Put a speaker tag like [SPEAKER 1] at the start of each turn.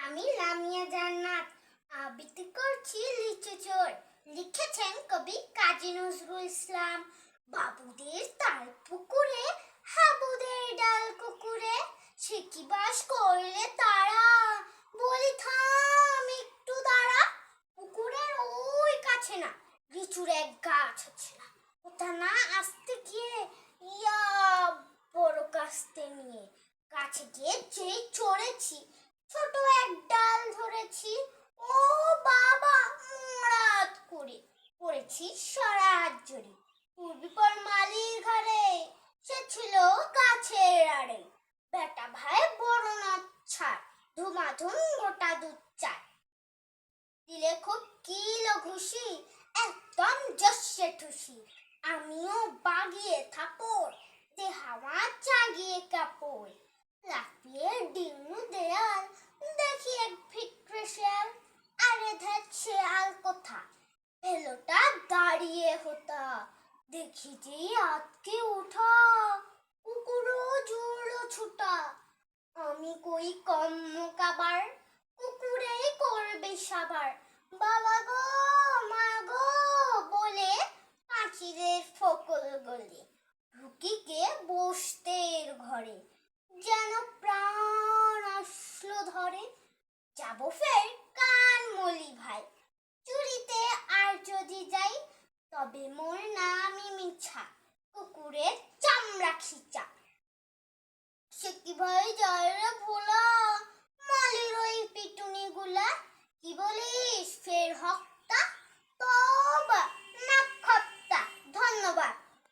[SPEAKER 1] আমি লামিয়া জান্নাত আবৃত্তি করছি লিচু চোর। লিখেছেন কবি কাজী নজরুল ইসলাম। বাবুদের তাল পুকুরে হাবুদের ডাল কুকুরে, সে কি বাস করলে তারা, বলি থাম একটু দাঁড়া। পুকুরের ওই কাছে না লিচুর এক গাছ আছে না, ওটা না আসতে গিয়ে ইয়া বড় কাস্তে নিয়ে গাছে গিয়ে যেই চড়েছি, ছোট এক ডাল ধরেছি, ও বাবা মরাত করে পড়েছি সরাত জড়ি। পূর্বীপর মালির ঘরে সে ছিল গাছের আড়ে, বেটা ভাই বড় নাচ ছাড়, ধুমাধুম গোটা দুধ চায়। দিলে খুব কিলো ঘুষি, একদম জস্যে ঠুসি, আমিও বাগিয়ে থাপড়, দে হাওয়া জাগিয়ে কাপড়। লাফিয়ে ডিঙু দেয়াল, দেখি এক ভিক্রে শেয়াল, আরে ধ্যাত শেয়াল কোথা, এলোটা দাঁড়িয়ে হোতা, দেখি যে আতকে উঠা, কুকুরও জুড়লো ছুটা। আমি কই কম মোকাবার, কুকুরেই করবে সাবার, বাবা গো মা গো বলে পাঁচিলের ফকল গলে ঢুকিকে বসতে এর ঘরে, যেন প্রাণ আসলো ধরে। যাব ফের কান মলি ভাই, চুরিতে আর যদি যাই, তবে মোর নামই মিছা, কুকুরের চামড়া খিচা। সে কি ভাই যায় রে ভোলা, মালির ওই পিটুনি গুলা, কি বলিস ফের হক